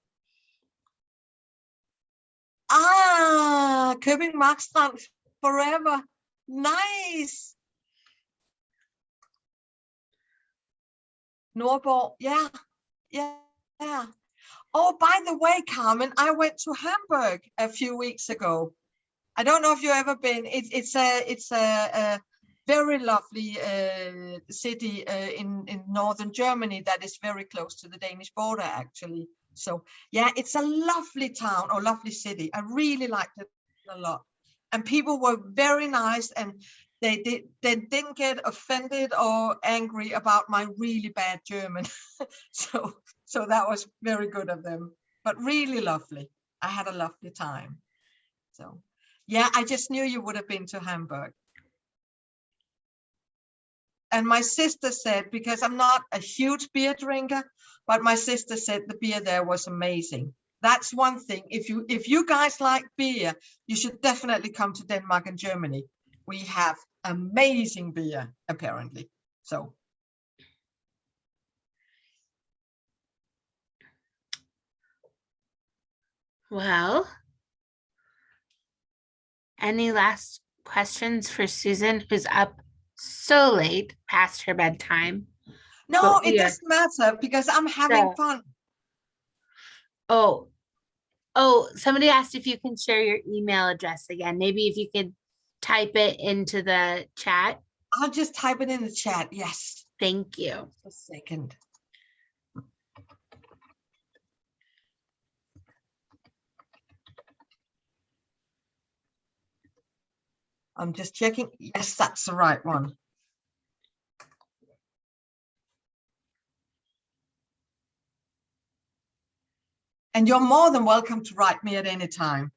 Ah, Købing Markstrand forever. Nice. Nordborg. Yeah, yeah, yeah. Oh, by the way, Carmen, I went to Hamburg a few weeks ago. I don't know if you've ever been. It's a very lovely city in northern Germany that is very close to the Danish border, actually. So yeah, it's a lovely town or lovely city. I really liked it a lot, and people were very nice, and they didn't get offended or angry about my really bad German. so that was very good of them, but really lovely. I had a lovely time. So yeah, I just knew you would have been to Hamburg. And my sister said, because I'm not a huge beer drinker, but my sister said the beer there was amazing. That's one thing. If you guys like beer, you should definitely come to Denmark and Germany. We have amazing beer, apparently. So. Well, any last questions for Susan, who's up so late past her bedtime? No, it doesn't matter because I'm having fun. Oh, somebody asked if you can share your email address again. Maybe if you could type it into the chat. I'll just type it in the chat. Yes. Thank you. Just a second. I'm just checking. Yes, that's the right one. And you're more than welcome to write me at any time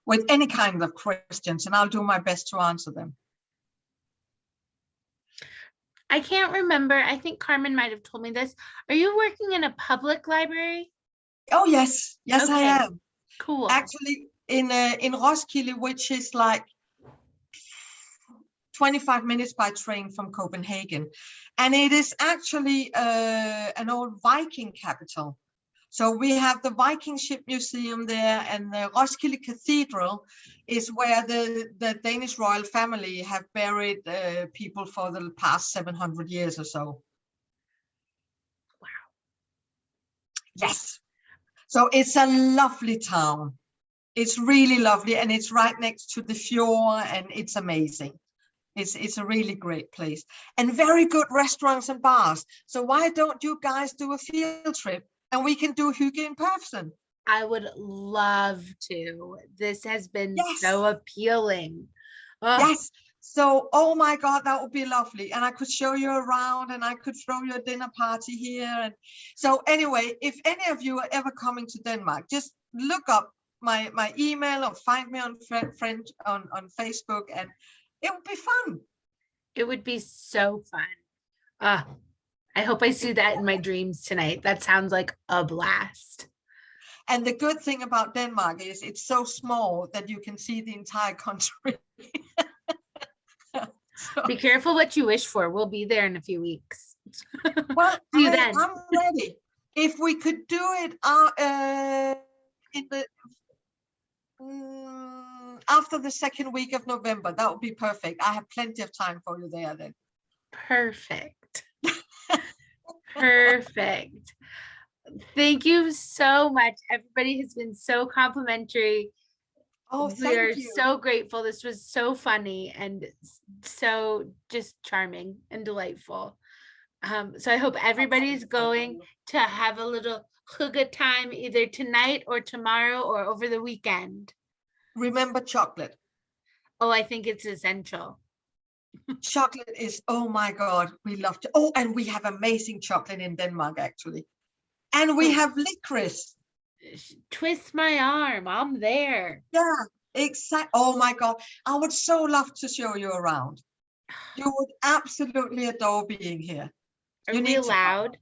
with any kind of questions, and I'll do my best to answer them. I can't remember. I think Carmen might have told me this. Are you working in a public library? Oh, yes. Yes, okay. I am. Cool. Actually, in Roskilde, which is like 25 minutes by train from Copenhagen. And it is actually an old Viking capital. So we have the Viking ship museum there, and the Roskilde Cathedral is where the Danish royal family have buried people for the past 700 years or so. Wow. Yes. So it's a lovely town. It's really lovely, and it's right next to the fjord, and it's amazing. It's a really great place, and very good restaurants and bars. So why don't you guys do a field trip and we can do Hygge in person? I would love to. This has been Yes. so appealing. Oh. Yes. So, oh my God, that would be lovely. And I could show you around, and I could throw you a dinner party here. And so anyway, if any of you are ever coming to Denmark, just look up my email or find me on friend on Facebook, and it would be fun. It would be so fun. I hope I see that in my dreams tonight. That sounds like a blast. And the good thing about Denmark is it's so small that you can see the entire country. So. Be careful what you wish for. We'll be there in a few weeks. Well, then. I'm ready. If we could do it in the after the second week of November, that would be perfect. I have plenty of time for you there then. Perfect. Perfect. Thank you so much. Everybody has been so complimentary. Oh, We are thank you. so grateful. This was so funny and so just charming and delightful. So I hope everybody's going to have a little hygge time either tonight or tomorrow or over the weekend. Remember chocolate. Oh, I think it's essential. Chocolate is, oh my God, we love to. Oh, and we have amazing chocolate in Denmark, actually. And we have licorice. Twist my arm. I'm there. Yeah, exactly. Oh my God. I would so love to show you around. You would absolutely adore being here. Are You we need to come. allowed?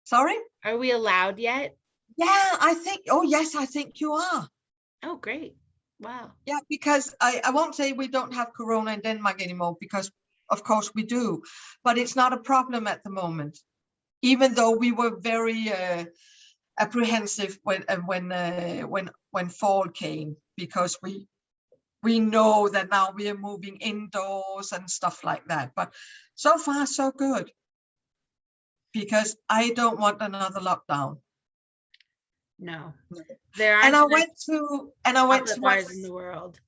Sorry? Are we allowed yet? Yeah, I think, oh yes, I think you are. Oh, great. Wow. Yeah, because I won't say we don't have Corona in Denmark anymore, because of course we do, but it's not a problem at the moment. Even though we were very apprehensive when fall came, because we know that now we are moving indoors and stuff like that. But so far so good, because I don't want another lockdown. No, there And aren't I enough went to my bars in the world.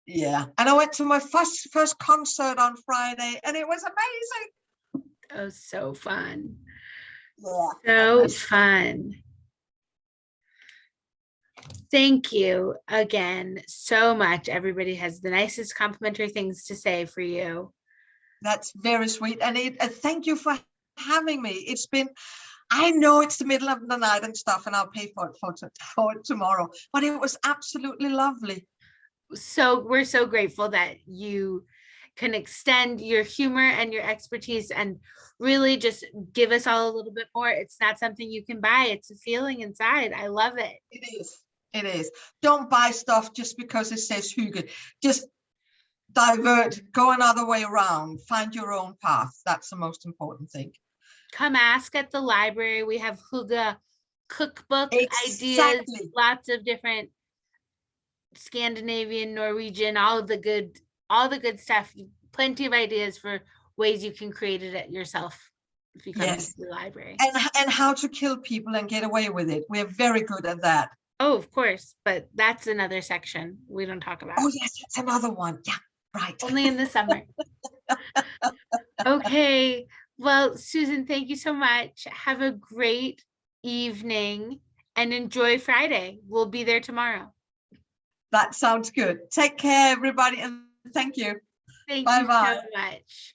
yeah, and I went to my first concert on Friday, and it was amazing. Oh, so fun. Yeah, So fun. Thank you again so much. Everybody has the nicest complimentary things to say for you. that's very sweet, and thank you for having me. It's been, I know it's the middle of the night and stuff, and I'll pay for it tomorrow, but it was absolutely lovely. So we're so grateful that you can extend your humor and your expertise and really just give us all a little bit more. It's not something you can buy. It's a feeling inside. I love it. It is. It is. Don't buy stuff just because it says Hygge. Just divert, go another way around, find your own path. That's the most important thing. Come ask at the library. We have hygge cookbook ideas, Exactly. lots of different Scandinavian, Norwegian, all the good stuff. Plenty of ideas for ways you can create it yourself if you come to Yes. the library. And how to kill people and get away with it. We're very good at that. Oh, of course, but that's another section we don't talk about. Oh yes, that's another one. Yeah, right. Only in the summer. Okay. Well, Susan, thank you so much. Have a great evening and enjoy Friday. We'll be there tomorrow. That sounds good. Take care, everybody, and thank you. Thank you Bye-bye. so much.